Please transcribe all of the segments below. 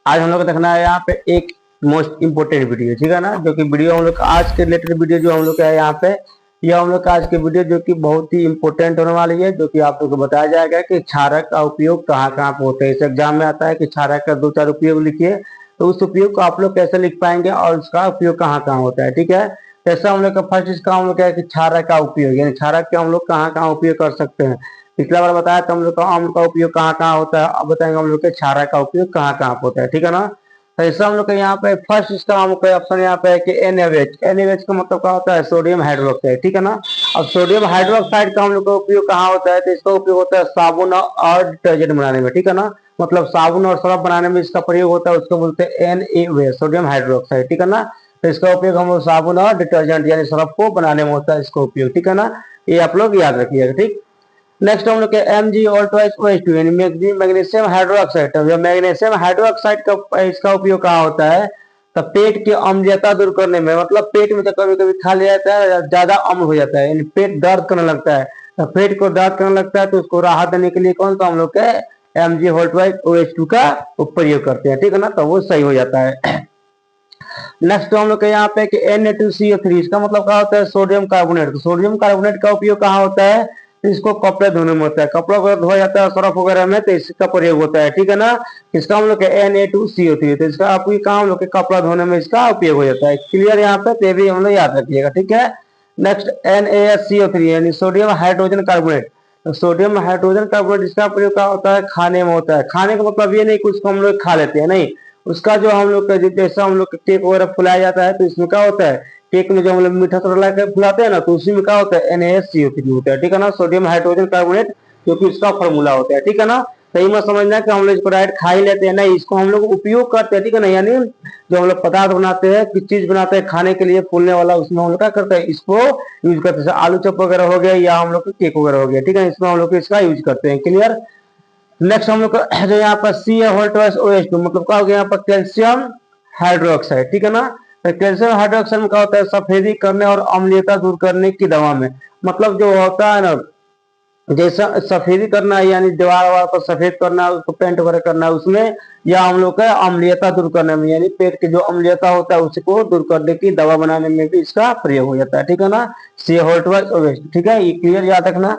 आज हम लोग को देखना है यहाँ पे एक मोस्ट इम्पोर्टेंट वीडियो, ठीक है ना, जो कि वीडियो हम लोग आज के रिलेटेड वीडियो जो हम लोग का है यहाँ पे, यह हम लोग का आज के वीडियो जो कि बहुत ही इम्पोर्टेंट होने वाली है, जो कि आप लोग को बताया जाएगा कि क्षारक का उपयोग कहाँ कहाँ पे होता है। इस एग्जाम में आता है कि क्षारक का 2-4 उपयोग लिखिए, तो उस उपयोग को आप लोग कैसे लिख पाएंगे और उसका उपयोग कहाँ कहाँ होता है, ठीक है। जैसा हम लोग का फर्स्ट इसका हम लोग क्या है कि क्षारक का उपयोग, यानी क्षारक के हम लोग कहाँ कहाँ उपयोग कर सकते हैं। पिछला बार बताया तो हम लोग का अम्ल का उपयोग कहाँ कहाँ होता है, अब बताएंगे हम लोग के क्षारक का उपयोग कहाँ कहाँ होता है, ठीक है ना। तो ऐसा हम लोग का यहाँ पे फर्स्ट इसका हम लोग ऑप्शन यहाँ पे है कि NaOH। NaOH का मतलब क्या होता है, सोडियम हाइड्रोक्साइड, ठीक है ना। अब सोडियम हाइड्रोक्साइड का हम लोग का उपयोग कहाँ होता है, तो इसका उपयोग होता है साबुन और डिटर्जेंट बनाने में, ठीक है ना। मतलब साबुन और सरफ बनाने में इसका प्रयोग होता है, उसको बोलते हैं NaOH, सोडियम हाइड्रोक्साइड, ठीक है ना। तो इसका उपयोग हम लोग साबुन और डिटर्जेंट यानी सरफ को बनाने में होता है इसका उपयोग, ठीक है ना। ये आप लोग याद रखिएगा, ठीक। नेक्स्ट हम लोग के Mg(OH2) यानी मैग्नीशियम हाइड्रोक्साइड। जब मैग्नीशियम हाइड्रोक्साइड का इसका उपयोग कहाँ होता है, तो पेट की अम्लीयता दूर करने में, मतलब पेट में तो कभी कभी खा लिया जाता है, ज्यादा अम्ल हो जाता है, यानी पेट दर्द करने लगता है, तो पेट को दर्द करने लगता है तो उसको राहत देने के लिए कौन सा हम लोग के Mg(OH2) का प्रयोग करते हैं, ठीक है ना, तो वो सही हो जाता है। नेक्स्ट हम लोग के यहाँ पे कि Na2CO3, इसका मतलब क्या होता है, सोडियम कार्बोनेट। तो सोडियम कार्बोनेट का उपयोग कहाँ होता है, तो इसको कपड़े धोने में होता है, कपड़ों को धोया जाता है सरफ वगैरह में, तो इसका प्रयोग होता है, ठीक है ना। इसका हम लोग के Na2CO3, तो इसका आपको कहाँ हम लोग के कपड़ा धोने में इसका उपयोग हो जाता है। क्लियर यहाँ पे, तो भी हम लोग याद रखिएगा, ठीक है। नेक्स्ट NaSCO3 यानी सोडियम हाइड्रोजन कार्बोनेट। तो सोडियम हाइड्रोजन कार्बोनेट इसका प्रयोग क्या होता है, खाने में होता है। खाने का मतलब ये नहीं कि उसको हम लोग खा लेते हैं, नहीं, उसका जो हम लोग का जैसा हम लोग केक वगैरह फुलाया जाता है, तो इसमें क्या होता है, केक में जो हम लोग मीठा थोड़ा के फुलाते हैं ना, तो उसी में क्या होता है, NaSCO3 होता है, ठीक है ना, सोडियम हाइड्रोजन कार्बोनेट, जो कि इसका फॉर्मूला होता है, ठीक है ना। सही में समझना कि हम लोग इसको डायरेक्ट खा ही लेते हैं, नहीं, इसको हम लोग उपयोग करते हैं, ठीक है ना। यानी जो हम लोग पदार्थ बनाते हैं, किस चीज बनाते हैं खाने के लिए फूलने वाला, उसमें हम लोग क्या करते हैं, इसको यूज करते हैं। आलू चप वगैरह हो गया या हम लोग केक वगैरह हो गया, ठीक है, इसमें हम लोग इसका यूज करते हैं। क्लियर। नेक्स्ट हम लोग का जो यहाँ पर CaOH2 मतलब क्या हो गया, यहाँ पर कैल्शियम हाइड्रोक्साइड, ठीक है ना। तो कैल्शियम हाइड्रोक्साइड में क्या होता है, सफेदी करने और अम्लीयता दूर करने की दवा में, मतलब जो होता है ना, जैसा सफेदी करना है यानी दीवार वार पर सफेद करना है, उसको पेंट वगैरह करना है उसमें, या हम लोग का अम्लीयता दूर करने में, यानी पेट की जो अम्लीयता होता है उसको दूर करने की दवा बनाने में भी इसका प्रयोग हो जाता है, ठीक है ना। CaOH2, ठीक है, ये क्लियर याद रखना।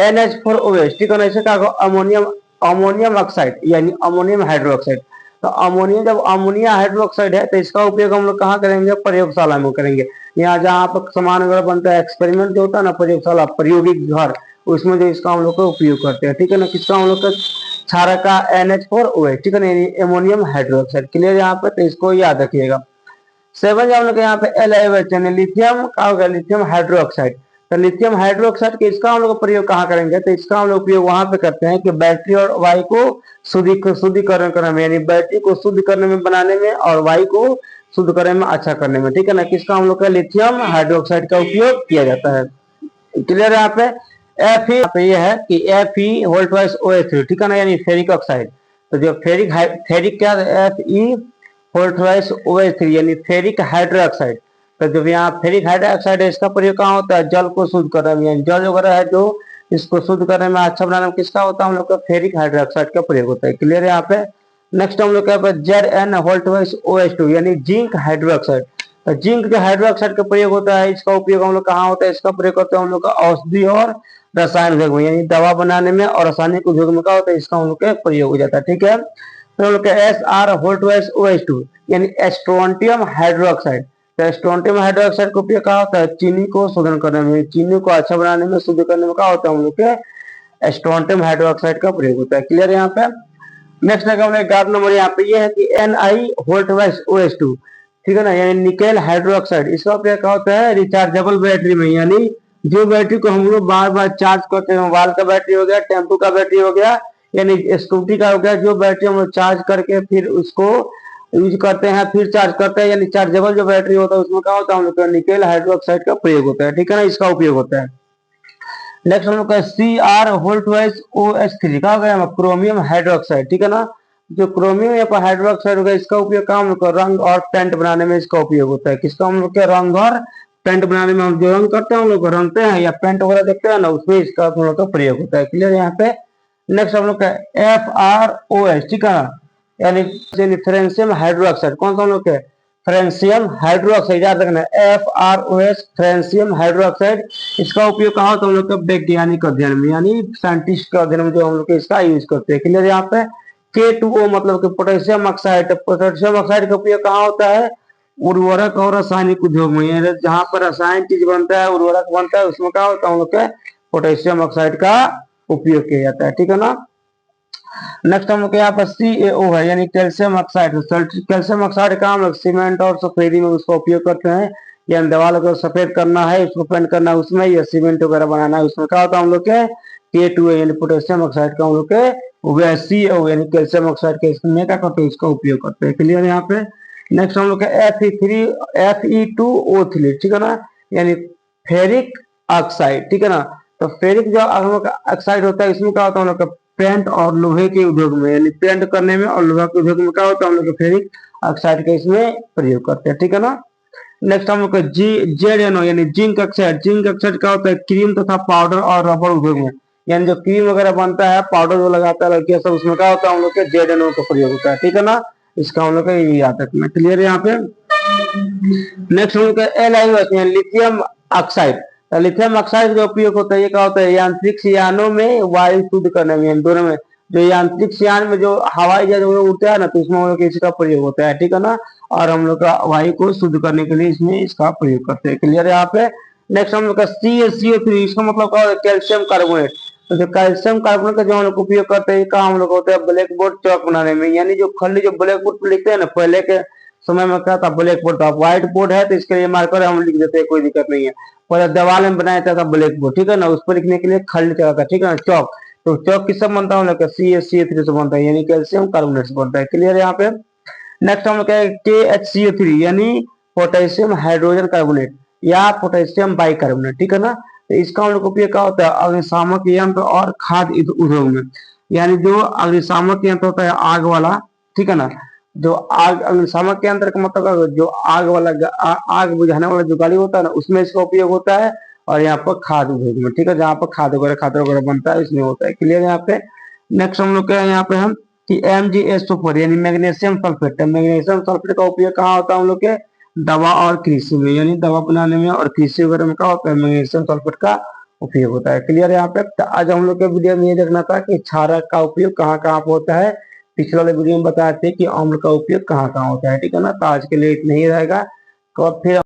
NH4OH, ठीक है ना, इसे क्या अमोनियम अमोनियम ऑक्साइड यानी अमोनियम हाइड्रोक्साइड। तो अमोनिया, जब अमोनिया हाइड्रोक्साइड है तो इसका उपयोग हम लोग कहाँ करेंगे, प्रयोगशाला में करेंगे। यहाँ जहाँ पर सामान वगैरह बनता है, एक्सपेरिमेंट जो होता है ना, प्रयोगशाला, प्रायोगिक घर, उसमें जो इसका हम लोग का उपयोग करते हैं, ठीक है ना। किसका हम लोग का, क्षारक का NH4OH, ठीक है ना, अमोनियम हाइड्रोक्साइड। क्लियर यहाँ पे, तो इसको याद रखिएगा। 7 हम लोग यहाँ पे LiOH यानी लिथियम का हो गया, लिथियम हाइड्रोक्साइड। तो लिथियम हाइड्रोक्साइड के इसका हम लोग प्रयोग कहाँ करेंगे, तो इसका हम लोग उपयोग वहां पे करते हैं कि बैटरी और वायु को शुद्धिकरण करने में, यानी बैटरी को शुद्ध करने में, बनाने में, और वायु को शुद्ध करने में, अच्छा करने में, ठीक है ना। किसका हम लोग का लिथियम हाइड्रोक्साइड का उपयोग किया जाता है। क्लियर है यहाँ पे। ये है कि Fe(OH3), ठीक है ना, यानी फेरिक ऑक्साइड। तो जो फेरिक क्या, Fe(OH3) यानी फेरिक हाइड्रोक्साइड। तो जब यहाँ फेरिक हाइड्रोक्साइड है, इसका प्रयोग कहाँ होता है, जल को शुद्ध करने में, यानी जल वगैरह है जो इसको शुद्ध करने में, अच्छा बनाने में, किसका होता है, हम लोग का फेरिक हाइड्रोक्साइड का प्रयोग होता है। क्लियर है यहाँ पे। नेक्स्ट हम लोग क्या ZnOH2 यानी जिंक हाइड्रोक्साइड। तो जिंक जो हाइड्रोक्साइड का प्रयोग होता है, इसका उपयोग हम लोग कहाँ होता है, इसका प्रयोग करते हैं हम लोग का औषधि और रसायन उद्योग में, यानी दवा बनाने में और रासायनिक उद्योग में क्या होता है, इसका हम लोग का प्रयोग हो जाता है, ठीक है। तो हम लोग का SrOH2 यानी स्ट्रोंटियम हाइड्रोक्साइड। तो स्ट्रोंटियम हाइड्रोक्साइड का उपयोग क्या होता है, चीनी को शोधन करने में, चीनी को अच्छा बनाने में, शुद्ध करने में क्या होता है, हम लोग के स्ट्रोंटियम हाइड्रोक्साइड का प्रयोग होता है। क्लियर है यहाँ पे। नेक्स्ट है 11 नंबर यहाँ पे, ये है कि NiOH2, ठीक है ना, यानी निकेल हाइड्रोक्साइड। इसका उपयोग क्या होता है, रिचार्जेबल बैटरी में, यानी जो बैटरी को हम लोग बार बार चार्ज करते हैं, मोबाइल का बैटरी हो गया, टेम्पो का बैटरी हो गया, यानी स्कूटी का हो गया, जो बैटरी हम लोग चार्ज करके फिर उसको यूज करते हैं, फिर चार्ज करते हैं, यानी चार्जेबल जो बैटरी होता है उसमें क्या होता है, हम लोग का निकेल हाइड्रोक्साइड का प्रयोग होता है, ठीक है ना, इसका उपयोग होता है। नेक्स्ट हम लोग का CrOH3 का हो गया, क्रोमियम हाइड्रोक्साइड, ठीक है ना। जो क्रोमियम हाइड्रोक्साइड होगा, इसका उपयोग क्या, हम लोग का रंग और पेंट बनाने में इसका उपयोग होता है। किसका, हम लोग के रंग और पेंट बनाने में, हम जो रंग करते हैं, हम लोग रंगते हैं या पेंट वगैरह देखते हैं ना, उसमें इसका हम लोग का प्रयोग होता है। क्लियर यहाँ पे। नेक्स्ट हम लोग का FrOH, ठीक है ना, यानी फ्रेंशियम हाइड्रोक्साइड, कौन सा हम लोग के फ्रेंशियम हाइड्रोक्साइड, याद रखना FROS फ्रेंशियम हाइड्रोक्साइड। इसका उपयोग कहाँ होता है हम लोग का वैज्ञानिक अध्ययन में, यानी साइंटिस्ट के अध्ययन में जो हम लोग इसका यूज करते हैं। क्लियर यहाँ पे K2O मतलब कि पोटेशियम ऑक्साइड। पोटेशियम ऑक्साइड का उपयोग कहाँ होता है उर्वरक और रासायनिक उद्योग में, यानी जहाँ पर रासायन चीज बनता है उर्वरक बनता है उसमें क्या होता है हम लोग के पोटेशियम ऑक्साइड का उपयोग किया जाता है, ठीक है ना। नेक्स्ट हम लोग यहाँ पर CaO है यानी कैल्शियम ऑक्साइड। कैल्शियम ऑक्साइड का हम लोग सीमेंट और सफेदी में उसका उपयोग करते हैं, यानी दीवार को सफेद करना है उसको पेंट करना है उसमें, या सीमेंट वगैरह बनाना है उसमें क्या होता है हम लोग के K2O यानी पोटेशियम ऑक्साइड का हम लोग के CaO यानी कैल्शियम ऑक्साइड के इसमें क्या करते हैं उसका उपयोग करते हैं। क्लियर यहाँ पे। नेक्स्ट हम लोग का Fe2O3, ठीक है ना, यानी फेरिक ऑक्साइड, ठीक है ना। तो फेरिक जो हम लोग का ऑक्साइड होता है इसमें क्या होता है हम लोग का पेंट और लोहे के उद्योग में, यानी पेंट करने में और लोहा के उद्योग में क्या होता है हम लोग फेरिक ऑक्साइड का इसमें प्रयोग करते हैं, ठीक है ना। नेक्स्ट हम लोग का ZNO यानी जिंक ऑक्साइड। जिंक ऑक्साइड क्या होता है क्रीम तथा पाउडर और रबर उद्योग में, यानी जो क्रीम वगैरह बनता है पाउडर जो लगाता है लड़कियां सब उसमें क्या होता है हम लोग के ZNO का प्रयोग होता है, ठीक है ना। इसका हम लोग का ये याद रखना। क्लियर है यहाँ पे। नेक्स्ट हम लोग का LiO lithium oxide. Lithium oxide का उपयोग होता है ये क्या होता है यांत्रिक यानों में वायु शुद्ध करने में, दोनों में जो यांत्रिक यान में जो हवाई जहाज उड़ता है ना तो उसमें हम लोग इसका प्रयोग होता है, ठीक है ना। और हम लोग का वायु को शुद्ध करने के लिए इसमें इसका प्रयोग करते हैं। क्लियर है यहाँ पे। नेक्स्ट हम लोग का CaCO3, इसका मतलब क्या होता है कैल्शियम कार्बोनेट। तो जो कैल्शियम कार्बोनेट का जो हम लोग उपयोग करते हैं का हम लोग होता है ब्लैक बोर्ड चौक बनाने में, यानी जो खली जो ब्लैक बोर्ड पर लिखते हैं ना पहले के समय में क्या था ब्लैक बोर्ड था, व्हाइट बोर्ड है तो इसके लिए मार्कर हम लिख देते हैं कोई दिक्कत नहीं है। पहले दीवार में बनाया जाता था ब्लैक बोर्ड, ठीक है ना, उस पर लिखने के लिए खली चला था, ठीक है ना, चौक। तो चौक किससे बनता है CaCO3 से बनता है यानी कैल्शियम कार्बोनेट से बनता है। क्लियर है यहाँ पे। नेक्स्ट हम लोग KHCO3 यानी पोटेशियम हाइड्रोजन कार्बोनेट या पोटेशियम बाइकार्बोनेट, ठीक है ना। तो इसका हम लोग उपयोग क्या होता है अग्निशामक यंत्र और खाद्य उद्योग में, यानी जो अग्निशामक यंत्र होता है आग वाला, ठीक है ना, जो आग अग्निशामक यंत्र का मतलब जो आग वाला आग बुझाने वाला जो गाड़ी होता है ना उसमें इसका उपयोग होता है, और यहाँ पर खाद्य उद्योग में, ठीक है, जहाँ पर खाद्य वगैरह बनता है इसमें होता है। क्लियर है यहाँ पे। नेक्स्ट हम लोग क्या है यहाँ पे हम कि MgSO4 यानी मैग्नीशियम सल्फेट। मैग्नीशियम सल्फेट का उपयोग कहाँ होता है हम लोग के दवा और कृषि में, यानी दवा बनाने में और कृषि वगैरह में क्या होता है मैग्नीशियम सल्फेट का उपयोग होता है। क्लियर है यहाँ पे। तो आज हम लोग के वीडियो में ये देखना था कि क्षारक का उपयोग कहाँ कहाँ पे होता है। पिछले वाले वीडियो में बताए थे कि अम्ल का उपयोग कहाँ कहाँ होता है, ठीक है ना। तो आज के लिए इतना ही रहेगा, तो फिर